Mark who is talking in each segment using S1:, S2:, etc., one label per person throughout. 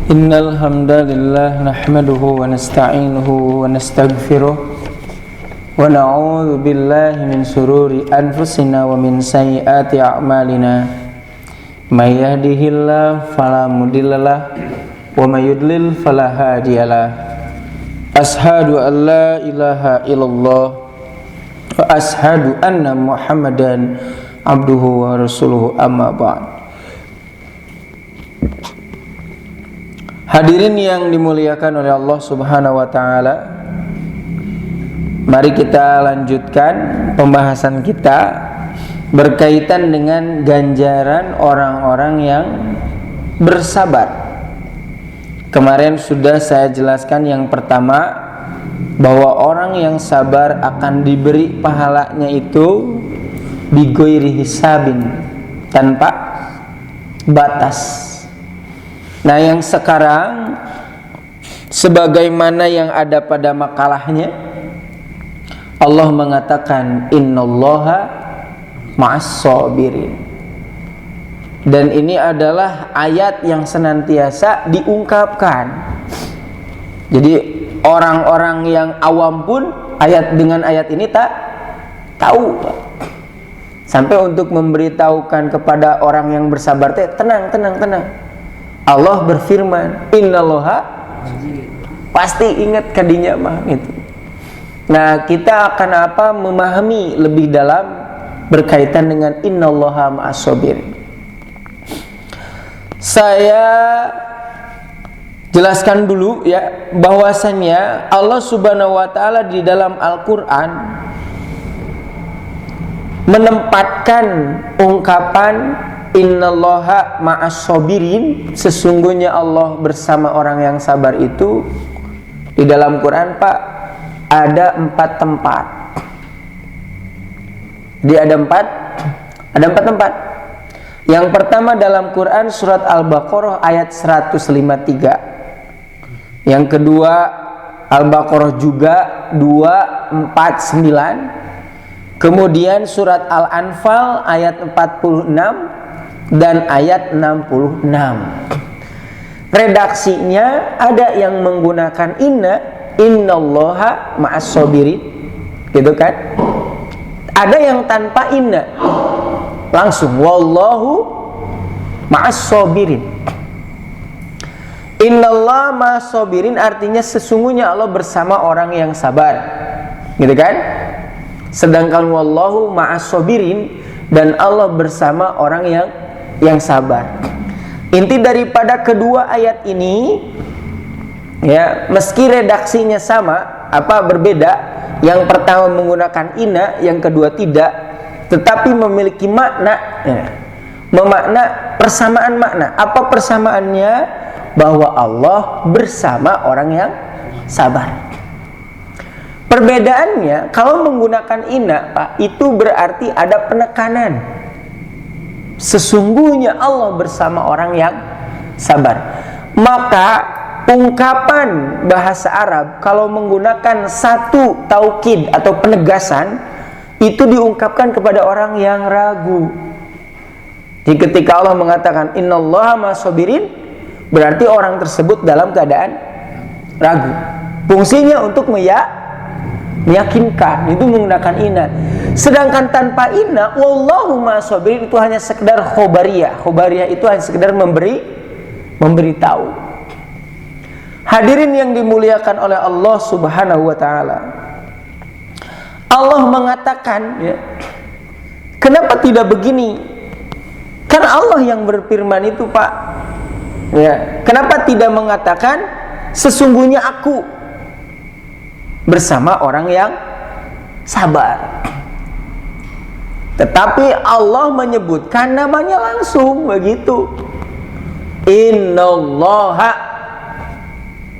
S1: Innal hamdalillah nahmaduhu wa nasta'inuhu wa nastaghfiruh wa na'udzu billahi min shururi anfusina wa min sayyiati a'malina. May yahdihillahu fala mudhillalah wa may yudlil fala hadiyalah. Ashhadu an la ilaha illallah wa ashhadu anna Muhammadan abduhu wa rasuluhu, amma ba'd. Hadirin yang dimuliakan oleh Allah Subhanahu wa taala, mari kita lanjutkan pembahasan kita berkaitan dengan ganjaran orang-orang yang bersabar. Kemarin sudah saya jelaskan yang pertama, bahwa orang yang sabar akan diberi pahalanya itu bighairi hisabin, tanpa batas. Nah, yang sekarang sebagaimana yang ada pada makalahnya, Allah mengatakan innallaha ma'as sabirin. Dan ini adalah ayat yang senantiasa diungkapkan. Jadi orang-orang yang awam pun dengan ayat ini tak tahu. Sampai untuk memberitahukan kepada orang yang bersabar, tenang. Allah berfirman, innallaha, pasti ingat kadinya mah gitu. Nah, kita akan memahami lebih dalam berkaitan dengan innallaha ma'as sabirin. Saya jelaskan dulu ya, bahwasannya Allah Subhanahu wa taala di dalam Al-Qur'an menempatkan ungkapan innallaha ma'as sabirin, sesungguhnya Allah bersama orang yang sabar itu di dalam Quran, Pak, ada 4 tempat. Dia ada 4 tempat. Yang pertama dalam Quran surat Al-Baqarah ayat 153. Yang kedua Al-Baqarah juga 249. Kemudian surat Al-Anfal ayat 46 dan ayat 66. Redaksinya ada yang menggunakan innallaha ma'as sabirin, gitu kan? Ada yang tanpa inna, langsung wallahu ma'as sabirin. Innallaha ma'as sabirin artinya sesungguhnya Allah bersama orang yang sabar, gitu kan? Sedangkan wallahu ma'as sabirin, dan Allah bersama orang yang sabar. Inti daripada kedua ayat ini ya, meski redaksinya sama, berbeda, yang pertama menggunakan inna, yang kedua tidak, tetapi memiliki makna ya, persamaan makna. Apa persamaannya? Bahwa Allah bersama orang yang sabar. Perbedaannya, kalau menggunakan inna, Pak, itu berarti ada penekanan. Sesungguhnya Allah bersama orang yang sabar. Maka ungkapan bahasa Arab kalau menggunakan satu taukid atau penegasan, itu diungkapkan kepada orang yang ragu. Jadi ketika Allah mengatakan innallaha ma'as sabirin, berarti orang tersebut dalam keadaan ragu. Fungsinya untuk meyakinkan, itu menggunakan inna. Sedangkan tanpa inna, wallahu ma'as sabirin, itu hanya sekedar khobariyah. Khobariyah itu hanya sekedar memberitahu. Hadirin yang dimuliakan oleh Allah Subhanahu wa taala, Allah mengatakan ya, kenapa tidak begini? Kan Allah yang berfirman itu, Pak. Ya, kenapa tidak mengatakan sesungguhnya aku bersama orang yang sabar? Tetapi Allah menyebutkan namanya langsung begitu. Innallaha.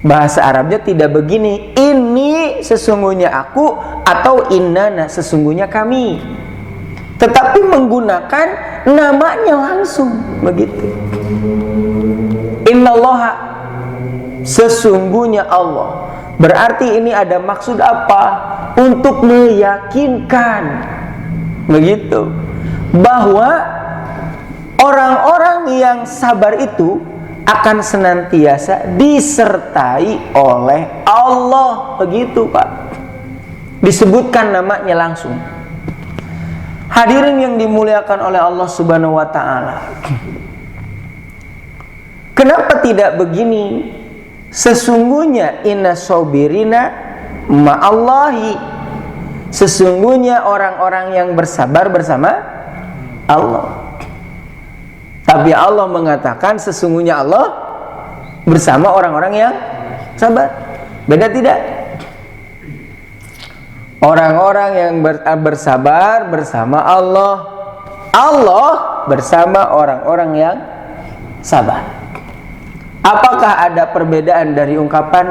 S1: Bahasa Arabnya tidak begini, ini sesungguhnya aku, atau innana sesungguhnya kami. Tetapi menggunakan namanya langsung begitu. Innallaha, sesungguhnya Allah. Berarti ini ada maksud apa? Untuk meyakinkan begitu, bahwa orang-orang yang sabar itu akan senantiasa disertai oleh Allah. Begitu Pak, disebutkan namanya langsung. Hadirin yang dimuliakan oleh Allah Subhanahu wa ta'ala, kenapa tidak begini? Sesungguhnya inna sobirina ma'allahi, sesungguhnya orang-orang yang bersabar bersama Allah. Tapi Allah mengatakan sesungguhnya Allah bersama orang-orang yang sabar. Beda tidak? Orang-orang yang bersabar bersama Allah, Allah bersama orang-orang yang sabar. Apakah ada perbedaan dari ungkapan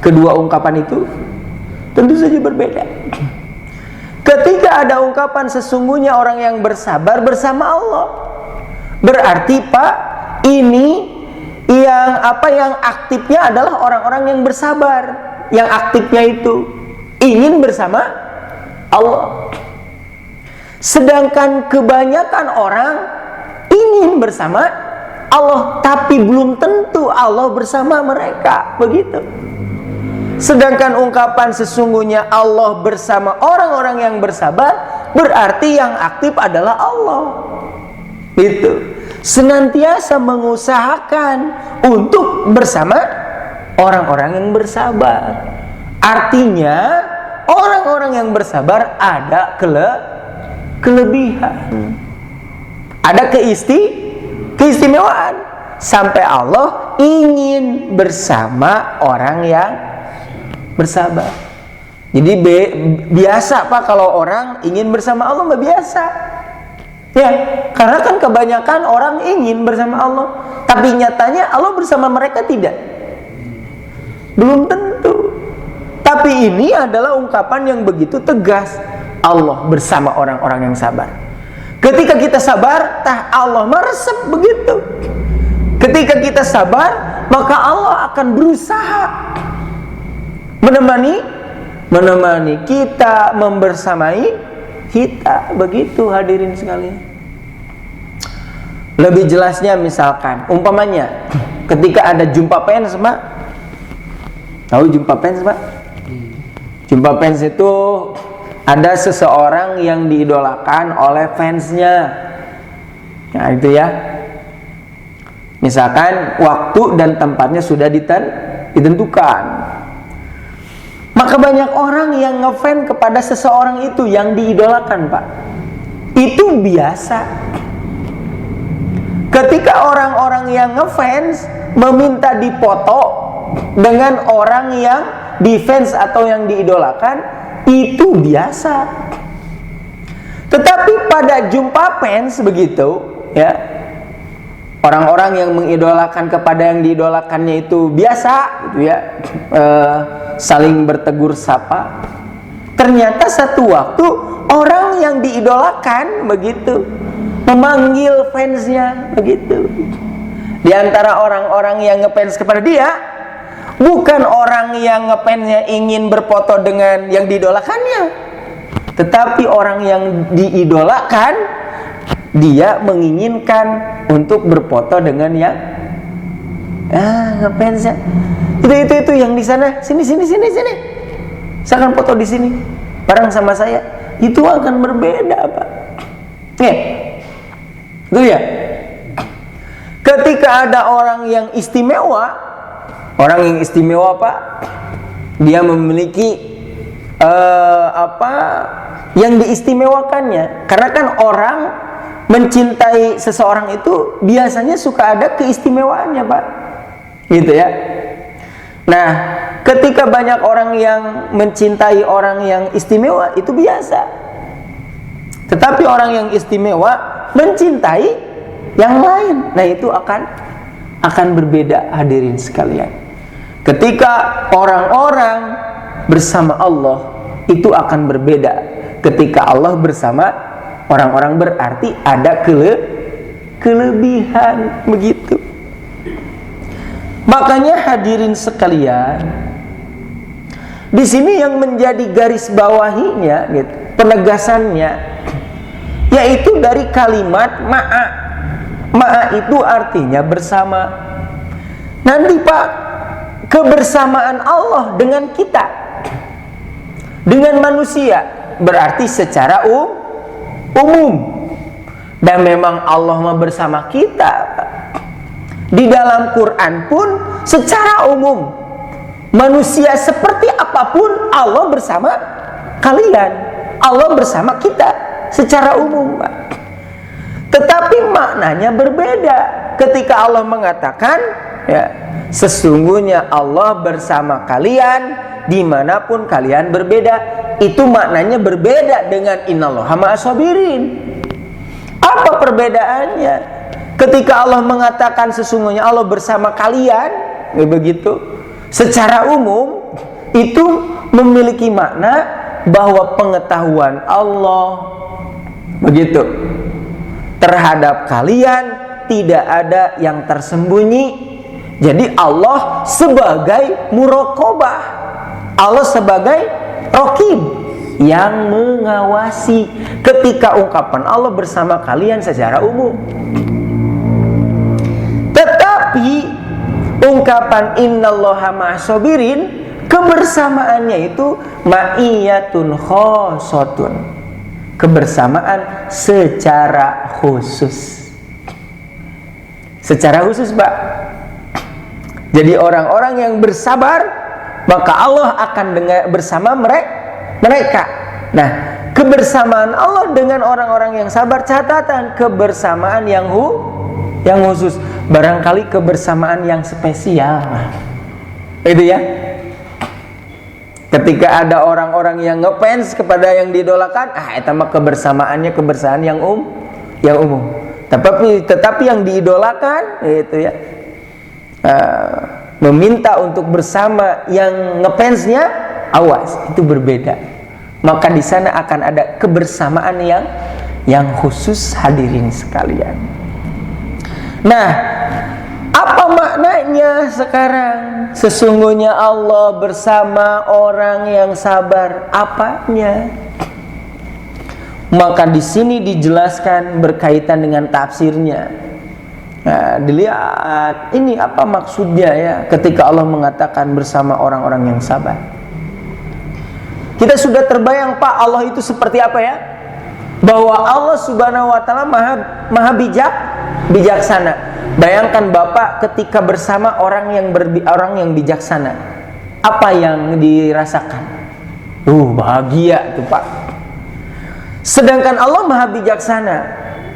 S1: kedua ungkapan itu? Tentu saja berbeda. Ketika ada ungkapan sesungguhnya orang yang bersabar bersama Allah, berarti Pak, ini yang aktifnya adalah orang-orang yang bersabar. Yang aktifnya itu ingin bersama Allah. Sedangkan kebanyakan orang ingin bersama Allah, tapi belum tentu Allah bersama mereka. Begitu. Sedangkan ungkapan sesungguhnya Allah bersama orang-orang yang bersabar, berarti yang aktif adalah Allah. Itu senantiasa mengusahakan untuk bersama orang-orang yang bersabar. Artinya orang-orang yang bersabar ada kelebihan, ada keistimewaan, sampai Allah ingin bersama orang yang bersabar. Jadi biasa Pak, kalau orang ingin bersama Allah mah biasa. Ya, karena kan kebanyakan orang ingin bersama Allah, tapi nyatanya Allah bersama mereka tidak. Belum tentu. Tapi ini adalah ungkapan yang begitu tegas. Allah bersama orang-orang yang sabar. Ketika kita sabar, Allah meresep begitu. Ketika kita sabar, maka Allah akan berusaha menemani kita, membersamai kita. Begitu hadirin sekalian. Lebih jelasnya misalkan, umpamanya ketika ada jumpa pers, Pak. Tahu jumpa pers, Pak? Jumpa fans itu ada seseorang yang diidolakan oleh fansnya. Nah itu ya. Misalkan waktu dan tempatnya sudah ditentukan. Maka banyak orang yang ngefans kepada seseorang itu yang diidolakan, Pak. Itu biasa. Ketika orang-orang yang ngefans meminta dipoto dengan orang yang defense atau yang diidolakan, itu biasa. Tetapi pada jumpa fans begitu ya, orang-orang yang mengidolakan kepada yang diidolakannya itu biasa gitu ya, saling bertegur sapa. Ternyata satu waktu orang yang diidolakan begitu memanggil fansnya begitu. Di antara orang-orang yang ngefans kepada dia, bukan orang yang ngefansnya ingin berfoto dengan yang diidolakannya, tetapi orang yang diidolakan, dia menginginkan untuk berfoto dengan yang ngefansnya. Itu yang di sana, sini. Saya akan foto di sini, bareng sama saya. Itu akan berbeda, Pak. Itu ya. Ketika ada orang yang istimewa, Pak, dia memiliki yang diistimewakannya. Karena kan orang mencintai seseorang itu biasanya suka ada keistimewaannya, Pak. Gitu ya. Nah, ketika banyak orang yang mencintai orang yang istimewa, itu biasa. Tetapi orang yang istimewa mencintai yang lain, nah itu akan berbeda hadirin sekalian. Ketika orang-orang bersama Allah, itu akan berbeda. Ketika Allah bersama orang-orang, berarti ada kelebihan begitu. Makanya hadirin sekalian, di sini yang menjadi garis bawahinya gitu, penegasannya, yaitu dari kalimat ma'a. Ma'a itu artinya bersama. Nanti Pak, kebersamaan Allah dengan kita, dengan manusia, berarti secara umum. Dan memang Allah bersama kita, Pak. Di dalam Quran pun secara umum, manusia seperti apapun Allah bersama kalian, Allah bersama kita secara umum, Pak. Tetapi maknanya berbeda ketika Allah mengatakan, ya, sesungguhnya Allah bersama kalian dimanapun kalian berbeda. Itu maknanya berbeda dengan innallaha ma'as-sabirin. Apa perbedaannya? Ketika Allah mengatakan sesungguhnya Allah bersama kalian, ya begitu, secara umum itu memiliki makna bahwa pengetahuan Allah, begitu, terhadap kalian tidak ada yang tersembunyi. Jadi Allah sebagai muraqabah, Allah sebagai raqib yang mengawasi ketika ungkapan Allah bersama kalian secara umum. Tetapi ungkapan innallaha ma'as-sabirin, kebersamaannya itu ma'iyatun khossatun, kebersamaan secara khusus. Secara khusus, Pak. Jadi orang-orang yang bersabar, maka Allah akan bersama mereka. Nah, kebersamaan Allah dengan orang-orang yang sabar, catatan kebersamaan yang khusus, barangkali kebersamaan yang spesial. Itu ya. Ketika ada orang-orang yang ngefans kepada yang diidolakan, itu mah kebersamaannya kebersamaan yang umum. Tetapi yang diidolakan itu ya, meminta untuk bersama yang ngefansnya, awas, itu berbeda. Maka di sana akan ada kebersamaan yang khusus, hadirin sekalian. Nah, apa maknanya sekarang? Sesungguhnya Allah bersama orang yang sabar. Apanya? Maka di sini dijelaskan berkaitan dengan tafsirnya. Nah, dilihat ini apa maksudnya ya ketika Allah mengatakan bersama orang-orang yang sabar. Kita sudah terbayang, Pak, Allah itu seperti apa ya? Bahwa Allah Subhanahu wa taala maha bijaksana. Bayangkan Bapak ketika bersama orang yang bijaksana. Apa yang dirasakan? Bahagia tuh, Pak. Sedangkan Allah maha bijaksana,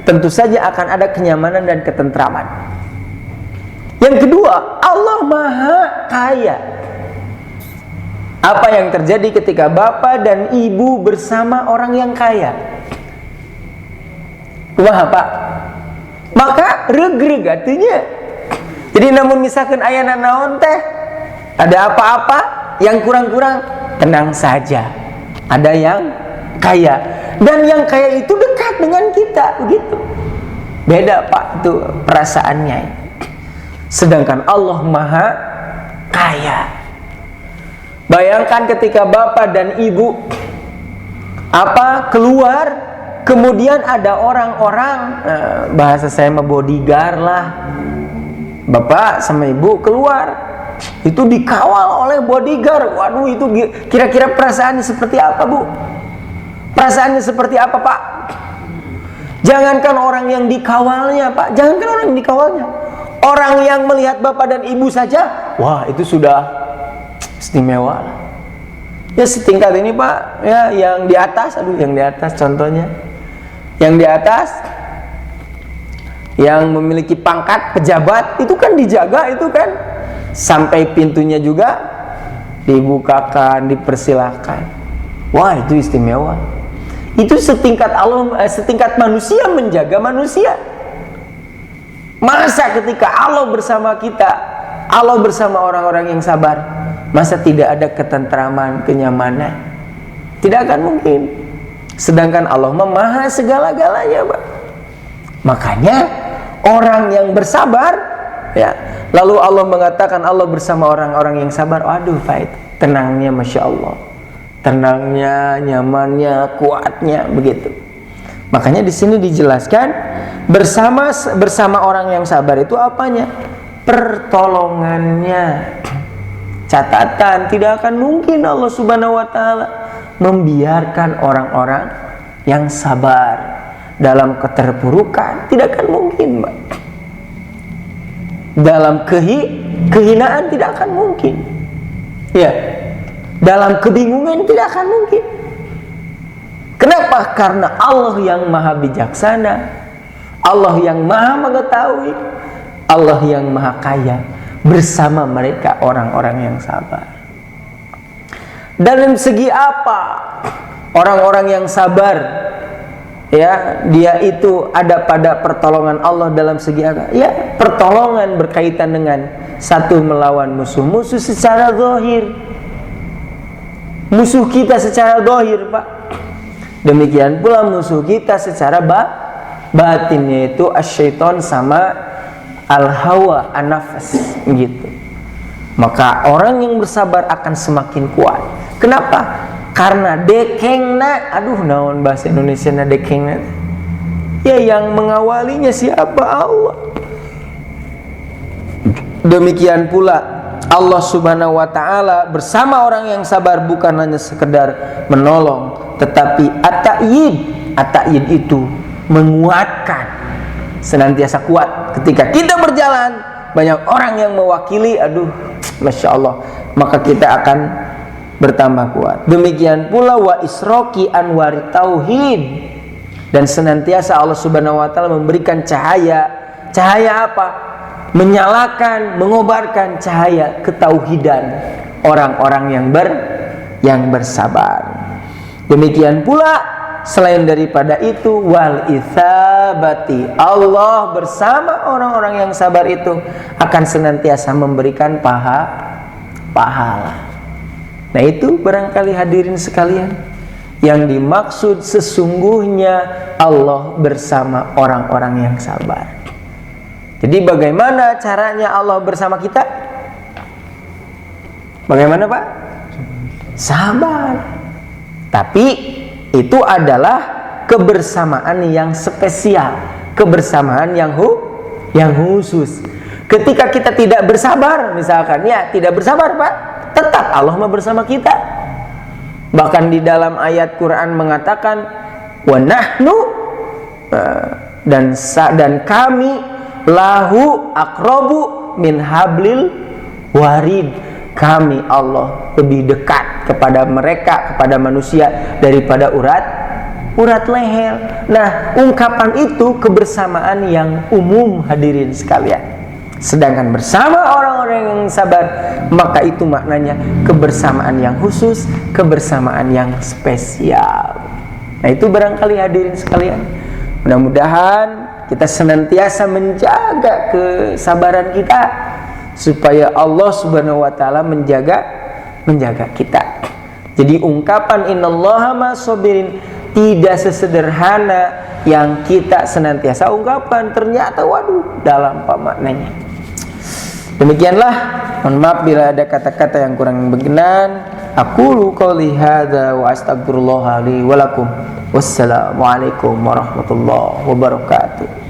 S1: tentu saja akan ada kenyamanan dan ketentraman. Yang kedua, Allah maha kaya. Apa yang terjadi ketika bapak dan ibu bersama orang yang kaya? Wah, Pak, maka regreg artinya. Jadi namun misalkan ayana naon teh, ada apa-apa yang kurang-kurang, tenang saja, ada yang kaya. Dan yang kaya itu dekat dengan kita, begitu. Beda, Pak, itu perasaannya. Sedangkan Allah maha kaya. Bayangkan ketika bapak dan ibu keluar, kemudian ada orang-orang, bahasa saya mah bodyguard lah. Bapak sama ibu keluar, itu dikawal oleh bodyguard. Waduh, itu kira-kira perasaannya seperti apa, Bu? Perasaannya seperti apa, Pak? Jangankan orang yang dikawalnya, Pak. Jangankan orang yang dikawalnya, orang yang melihat bapak dan ibu saja, wah, itu sudah istimewa lah. Ya setingkat ini, Pak, ya yang di atas, yang di atas contohnya, yang di atas, yang memiliki pangkat pejabat, itu kan dijaga, itu kan sampai pintunya juga dibukakan, dipersilahkan. Wah, itu istimewa. Itu setingkat Allah, setingkat manusia menjaga manusia. Masa ketika Allah bersama kita, Allah bersama orang-orang yang sabar, masa tidak ada ketentraman, kenyamanan? Tidak akan mungkin. Sedangkan Allah maha segala-galanya, Pak. Makanya orang yang bersabar, ya, lalu Allah mengatakan Allah bersama orang-orang yang sabar. Waduh, Pak, tenangnya, Masya Allah, tenangnya, nyamannya, kuatnya, begitu. Makanya di sini dijelaskan bersama orang yang sabar itu apanya? pertolongannya. Catatan, tidak akan mungkin Allah Subhanahu wa taala membiarkan orang-orang yang sabar dalam keterpurukan. Tidak akan mungkin, Mbak. Dalam kehinaan tidak akan mungkin. Ya. Dalam kebingungan tidak akan mungkin. Kenapa? Karena Allah yang maha bijaksana, Allah yang maha mengetahui, Allah yang maha kaya bersama mereka orang-orang yang sabar. Dalam segi apa orang-orang yang sabar? Ya, dia itu ada pada pertolongan Allah dalam segi apa? Ya, pertolongan berkaitan dengan satu, melawan musuh-musuh secara zahir. Musuh kita secara zahir, Pak. Demikian pula musuh kita secara batin, yaitu asyaiton sama al-hawa, an-nafas gitu. Maka orang yang bersabar akan semakin kuat. Kenapa? Karena dekengna, naon bahasa Indonesia na dekengna? Ya, yang mengawalinya siapa? Allah. Demikian pula Allah Subhanahu wa taala bersama orang yang sabar bukan hanya sekedar menolong, tetapi at-ta'yid itu menguatkan, senantiasa kuat. Ketika kita berjalan, banyak orang yang mewakili, Masya Allah, maka kita akan bertambah kuat. Demikian pula wa isroki anwari tauhid, dan senantiasa Allah Subhanahu wa taala memberikan cahaya. Cahaya apa? Menyalakan, mengobarkan cahaya ketauhidan orang-orang yang bersabar. Demikian pula selain daripada itu wal itsabati, Allah bersama orang-orang yang sabar itu akan senantiasa memberikan pahala. Nah, itu barangkali hadirin sekalian yang dimaksud sesungguhnya Allah bersama orang-orang yang sabar. Jadi bagaimana caranya Allah bersama kita? Bagaimana, Pak? Sabar. Tapi itu adalah kebersamaan yang spesial, kebersamaan yang khusus. Ketika kita tidak bersabar, misalkan, tidak bersabar, Pak, tetap Allah bersama kita. Bahkan di dalam ayat Quran mengatakan wa nahnu, dan kami lahu aqrabu min hablil warid. Kami Allah lebih dekat kepada mereka, kepada manusia daripada urat leher. Nah, ungkapan itu kebersamaan yang umum hadirin sekalian. Sedangkan bersama orang-orang yang sabar, maka itu maknanya kebersamaan yang khusus, kebersamaan yang spesial. Nah, itu barangkali hadirin sekalian. Mudah-mudahan kita senantiasa menjaga kesabaran kita, supaya Allah Subhanahu wa taala menjaga kita. Jadi ungkapan innallaha ma'as-sabirin tidak sesederhana yang kita senantiasa ungkapkan. Ternyata dalam apa maknanya. Demikianlah, mohon maaf bila ada kata-kata yang kurang berkenan. Aqulu qouli hadza wa astaghfirullah li wa lakum. Wassalamualaikum warahmatullahi wabarakatuh.